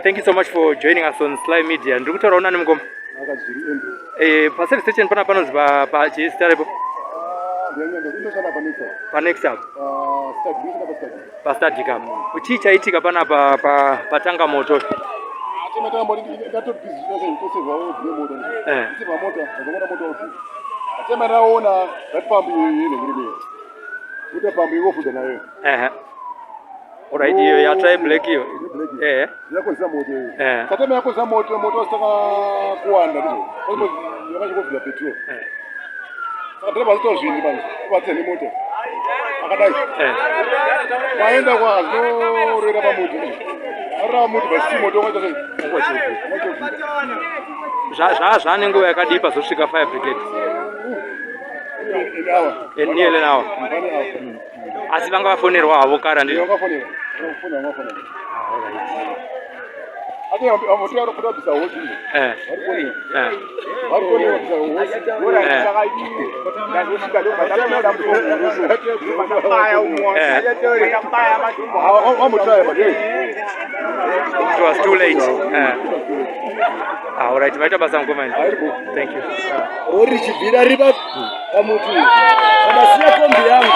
Thank you so much for joining us on Sly Media. Ndikutaura unani mungoma? Paseri station pana panonzi pa chistaripo. Pa next up. Pa start cup. Uchi chaitika pana pa tanga moto. Alright, you are trying black you. Yako za moto. Katema yako za moto sitaka kuanda ndizo. Kwa hivyo yakashikwa petrol. Driver zito zvini bani. Kwate ni moto. Akadai. Waenda kwa no rera pa moto. Ara moto basi moto ngoja sasa. Zvanenge yakadipa zosvika fire brigade. Nearly an hour. Asi vanga vafonerwa havo kara ndio. Vakafonera. Ati amoto yaro kuda bisa hoji. Varikoni bisa hoji. Bora sakaidi. Ndio sikalo badala ya mtu. Matapaya umwa. Matapaya matumbo. Amotaya badala. It was too late. Alright, vaita basa mkomani. Thank you. Rori chibira riba pamutu. Ndasiya kombi yangu.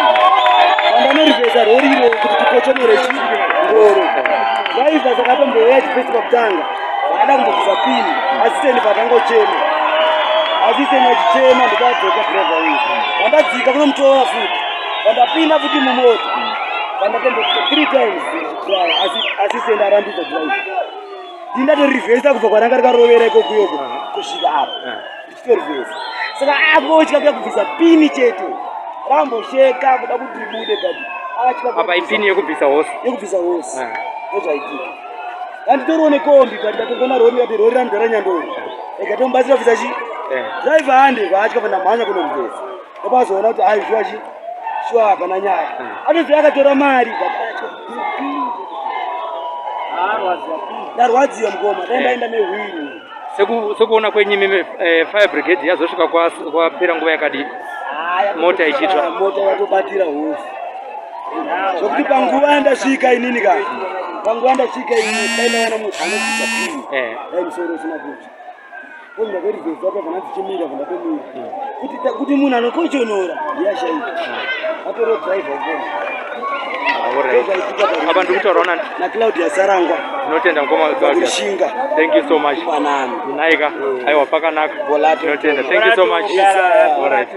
Ndanorivezha rori iro kuti tikochonere chingoro. Vaiva zvakatomboya chifesi pakutanga. Vaada kumbobvisa pini. Asitendi patangochema. Asitendi achichema ndikadzoka driver uyu. Vandadzika kunomutora futi. Vandapinda futi mumoto. Vandatomboita 3 times. Asitendi arambidza driver. Ndindatorivhesa kubva kwaranga rikarovera ikokuyoko kusvika apa. Ndichitorivhesa. Saka akotya kuya kubvisa pini chete. Rambosheka kuda kuti ribude kati. Apa ipini yekubvisa hose. Yekubvisa hose. Ndozvaitika. Kanditoriwo nekombi kati ndatogona rori kati rori ranogara Nyandoro. Ikatombatsira kubvisa chi? Driver hande vatya vandamhanya kunomuvhesa. Ndopazoona kuti hai zviwa chi? Shuwa hapana nyaya. Anozvi akatora mari kati ndarwadziwa mukoma ndaenda nehwini. Sekuona kwenyimi fire brigade yazosvika kwapera nguva yakadii? Mota ichitsva. Mota yatobatira hose. Zvokuti panguva ndasvika inini kati. Panguva ndasvika inini painaona munhu anobvisa pini. Dai musoro usina kuti. Kunda kwerivhesa apa kana tichimira vandatomira. Kuti munhu anokochonora ndiyashaika. Atoro driver ukoma. Apa ndikutaura unani? naClaudia Sarangwa. Tinotenda ngoma Claudia. Thank you so much. Naika. Aiwa pakanaka. Tinotenda. Thank you so much. All right.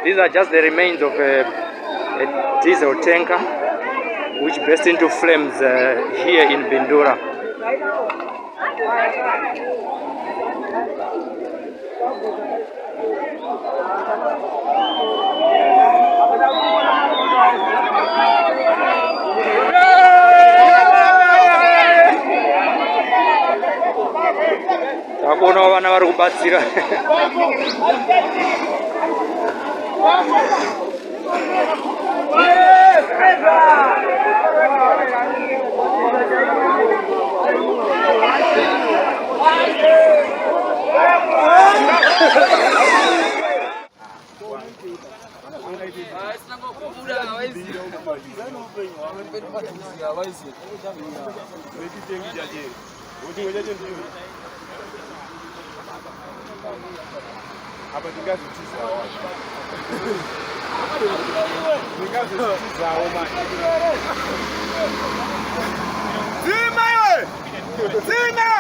These are just the remains of a diesel tanker which burst into flames here in Bindura. Takuona vana vari kubatsira. Apa tingazvitizawo manje. Dzima iwe! Dzima!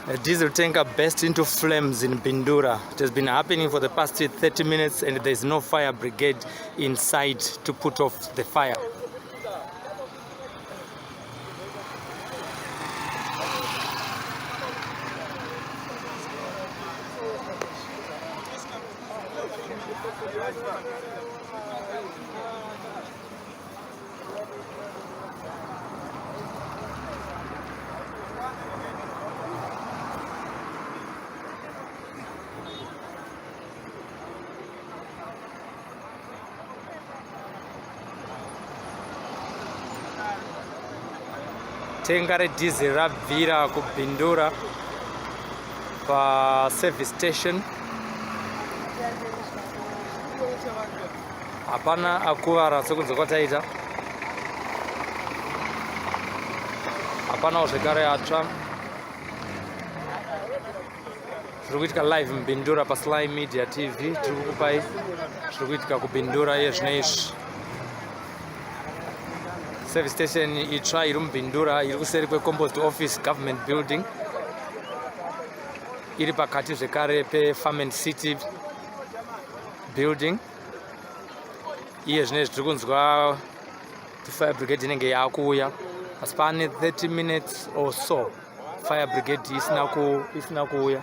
A diesel tanker burst into flames in Bindura. It has been happening for the past 30 minutes and there is no fire brigade inside to put off the fire. Tenga redhizi rabvira kubhindura paservice station. Hapana akuvara sekunze kwataita. Hapana zvekare atsva. Zviri kuitika live mubhindura paSly Media TV. Tiri kukupai zviri kuitika kubhindura yezvinoizvi. Service station itsva iri mubhindura iri kuseri kweCompost Office Government Building. Iri pakati zvekare peFarm and City Building. Iye zvinezvi tiri kunzwa fire brigade inenge yakuuya. Asi pane 30 minutes or so fire brigade isina kuuya.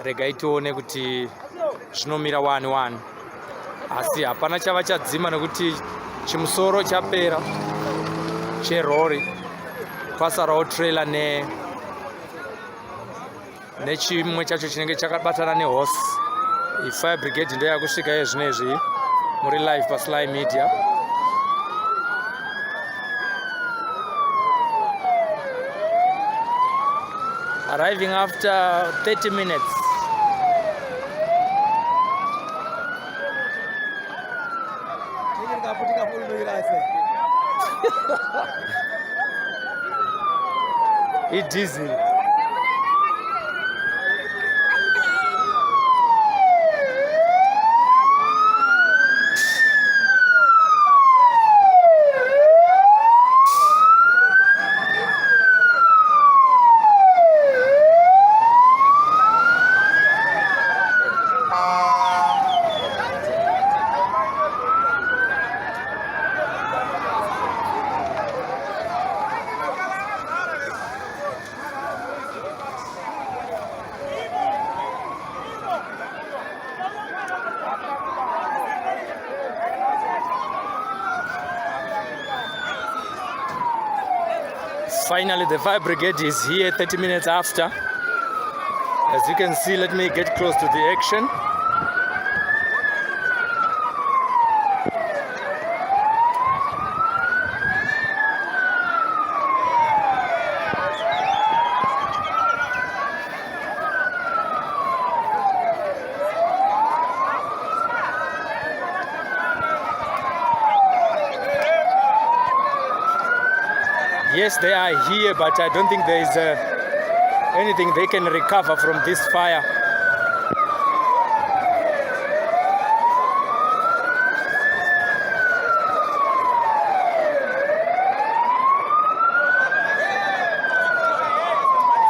Regai tione kuti zvinomira 1-1. Asi hapana chava chadzima nekuti chimusoro chapera cherori kwasarawo trailer nechimwe chacho chinenge chakabatana nehose. Fire brigade ndo yakusvika yezvinezvi muri live paSly Media. Arriving after 30 minutes. Idizil. Finally, the fire brigade is here 30 minutes after. As you can see, let me get close to the action. Yes, they are here, but I don't think there is anything they can recover from this fire.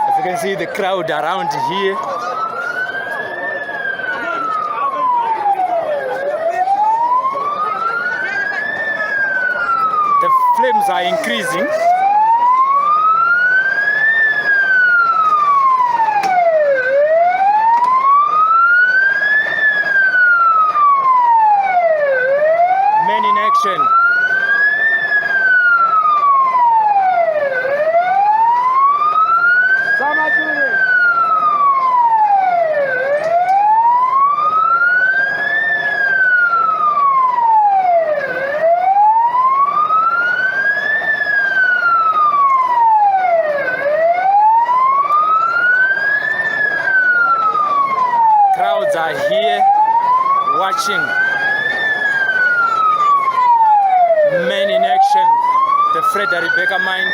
As you can see the crowd around here. The flames are increasing. Crowds are here watching men in action, the Frederick Baker mine.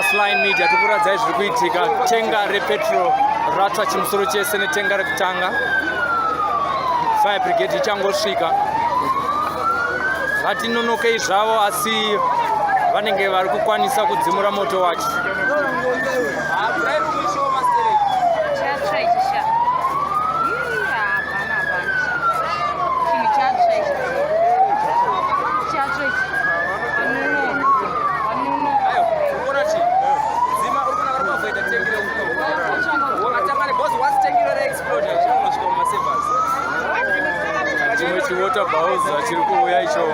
paSlime Media tikuratidza zviri kuitika. Tenga repetrol ratsva chimusoro chese netenga rekutanga. Fire brigade ichangosvika. Vatinonokei zvavo asi vanenge vari kukwanisa kudzimura moto wacho. Water bowser chiri kuuya icho.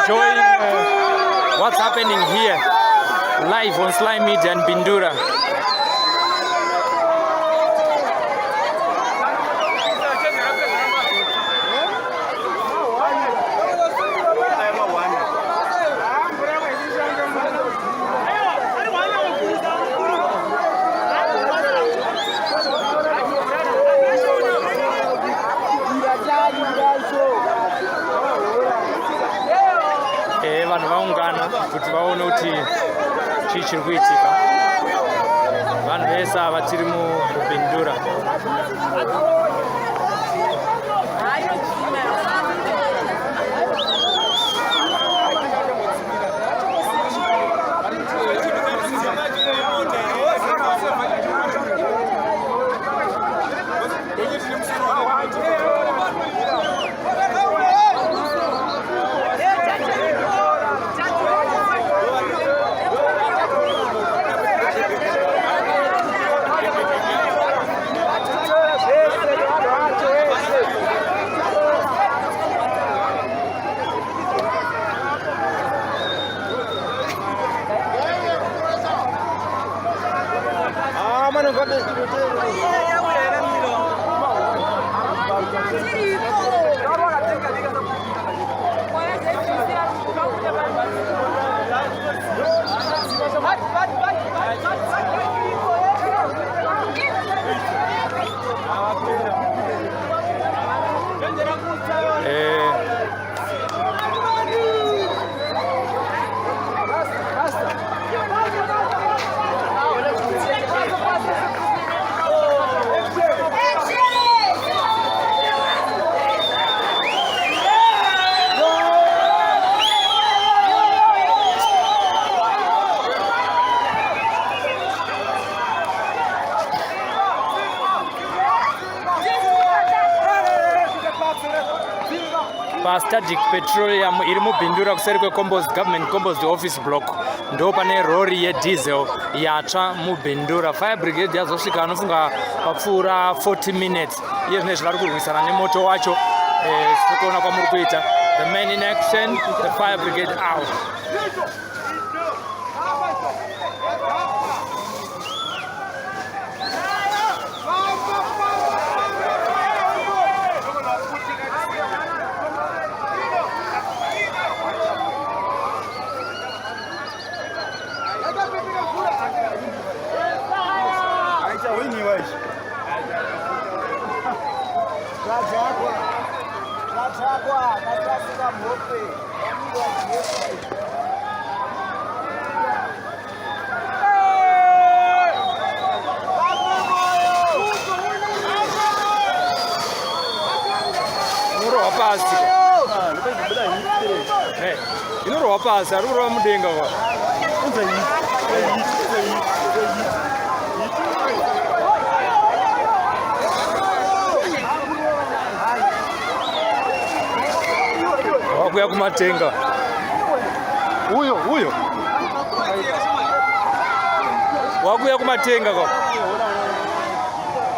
Enjoying what's happening here live on Slime Media and Bindura. Vanhu vaungana kuti vaone kuti chii chiri kuitika. Vanhu vese ava tiri muBindura. Static Petroleum iri muBindura kuseri kweComposed Government Composed Office Block ndo pane rori yediesel yatsva muBindura. Fire brigade yazosvika anofunga papfuura 40 minutes. Iye zvine zvavari kurwisana nemoto wacho. Sikuona kwamuri kuita. The men in action, the fire brigade out. Inorwa pasi ari kurova mudenga kwa wakuya kumatenga uyo wakuya kumatenga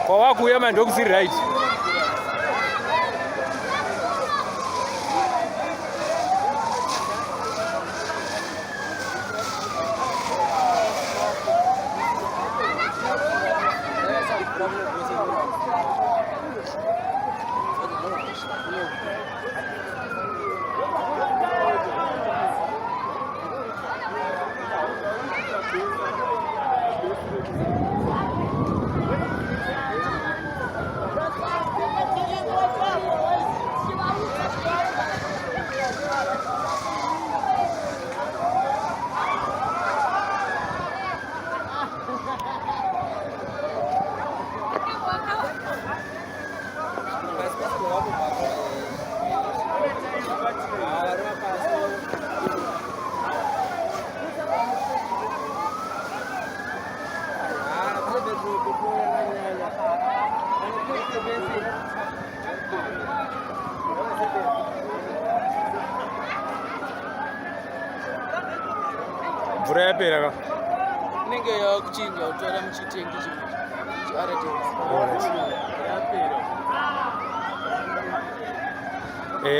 kwa wakuya mandokusi right. mvura yapera ka inenge yakuchinja kutora muchitengi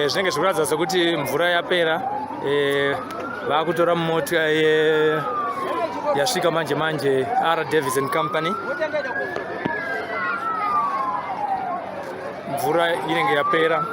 zvinenge zvikuratidza sekuti mvura yapera vakutora mota yasvika manje manje R Davis and Company. Mvura inenge yapera.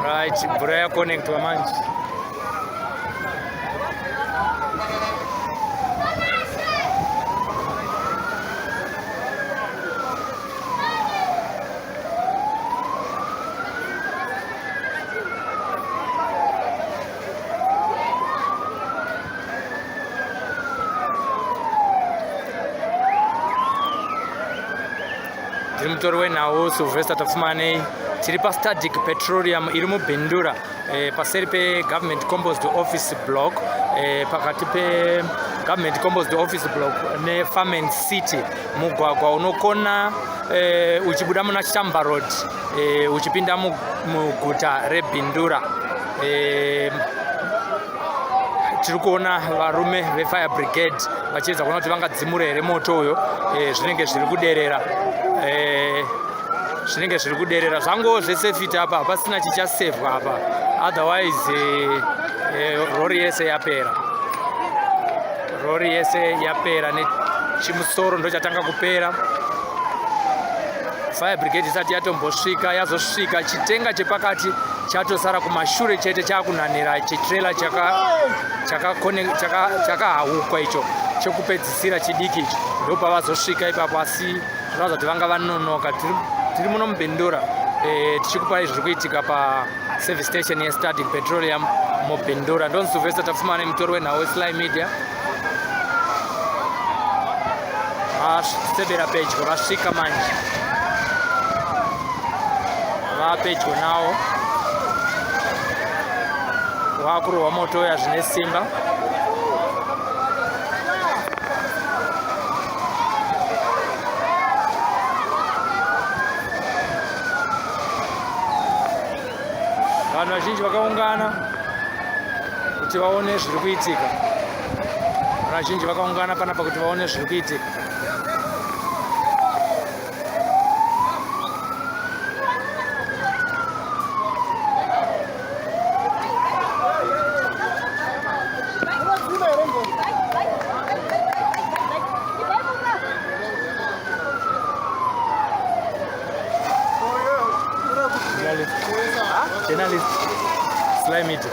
Right, mvura yakonectwa manje. Tiri mutori wenhau Sylvester Tafumanei. Tiri paStatic Petroleum iri muBindura paseri peGovernment Composed Office Block pakati peGovernment Composed Office Block neFarm and City. Mugwagwa unokona uchibuda muna Chitamba Road uchipinda muguta reBindura. Tiri kuona varume veFire Brigade vachiedza kuona kuti vangadzimura here moto uyo. Zvinenge zviri kuderera. Zvinenge zviri kuderera zvango zvesefiti apa hapasina chichasevhwa apa, otherwise rori yese yapera. Rori yese yapera nechimusoro ndo chatanga kupera. Fire Brigade isati yatombosvika, yazosvika chitenga chepakati chatosara kumashure chete chakunanira chitrailer chakahaukwa icho chekupedzisira chidiki icho ndopavazosvika ipapo, asi zvinoratidza kuti vanga vanonoka. Tiri muno muBindura tichikupai zviri kuitika paservice station yeStatic Petroleum muBindura. Ndonzi Sylvester Tafumanei, mutori wenhau weSly Media. Vasebera pedyo, vasvika manje, vapedyo nawo, vakurohwa moto uya zvine simba. Vanhu vazhinji vakaungana kuti vaone zviri kuitika. Vanhu vazhinji vakaungana panapa kuti vaone zviri kuitika. Journalist, Sly Media.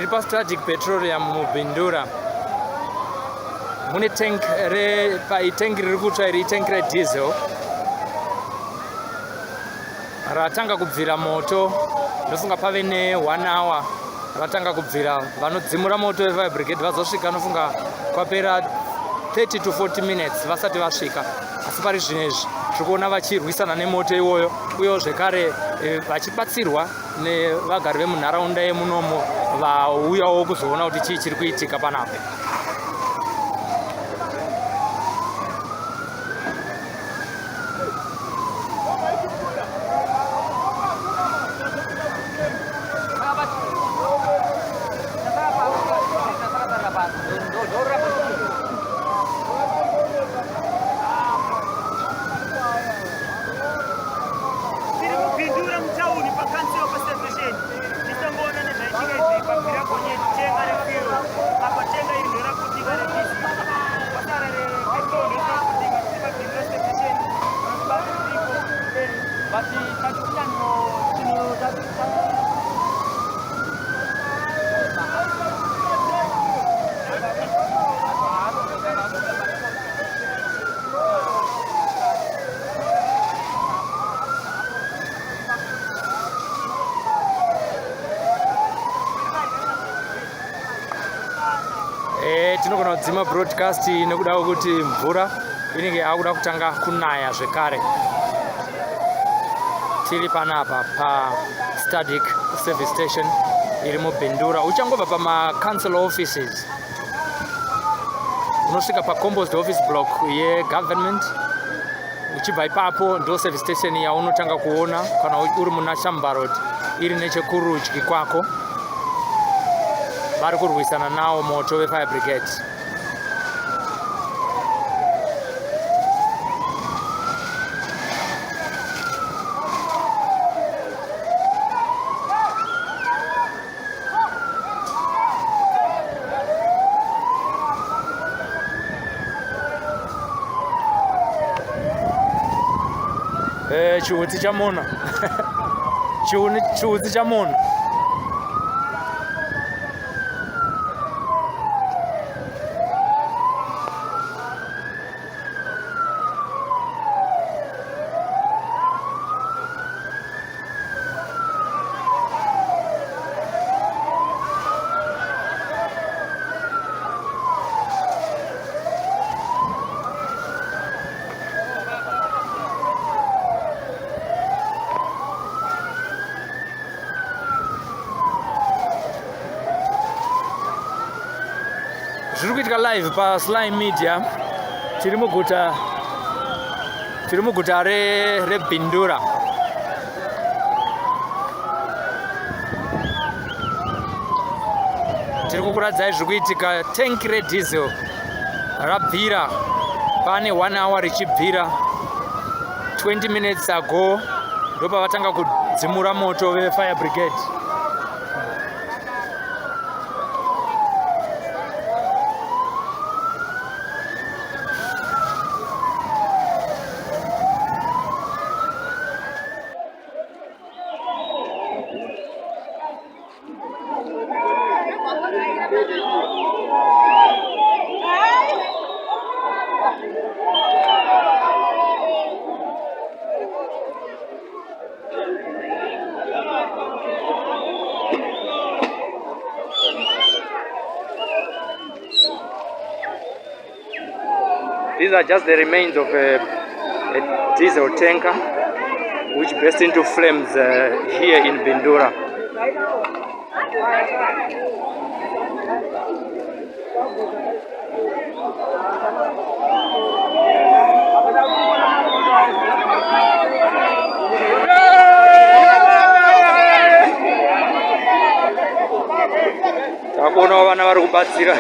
tiri pastrategic petroleum mubhindura mune tank paitangi riri kutsva iri itangi rediesel ratanga kubvira moto. Ndofunga pave ne1 hour ratanga kubvira. Vanodzimura moto vefire brigade vazosvika nofunga kwapera 30 to 40 minutes vasati vasvika, asi pari zvinezvi tiri kuona vachirwisana nemoto iwoyo, uyewo zvekare vachibatsirwa nevagari vemunharaunda yemunomo vauyawo kuzoona kuti chii chiri kuitika panapo. Tinogona kudzima broadcast nekuda kwekuti mvura inenge yakuda kutanga kunaya zvekare. Tiri panapa paStadig service station iri mubhindura. Uchangobva pama-council offices unosvika paCompost office block yegovernment. Uchibva ipapo ndo service station yaunotanga kuona kana uri muna Shamba Road iri nechekurudyi kwako. Vari kurwisana nawo moto wefire brigade. Chiutsi cha munhu chiutsi cha munhu. Zviri kuitika live paSlime Media. Tiri muguta reBhindura. Tiri kukuradzai zviri kuitika. Tank rediesel rabvira pane 1 hour richibvira 20 minutes ago ndopavatanga kudzimura moto vefire brigade. These are just the remains of a diesel tanker which burst into flames here in Bindura. Takuona vana vari kubatsira.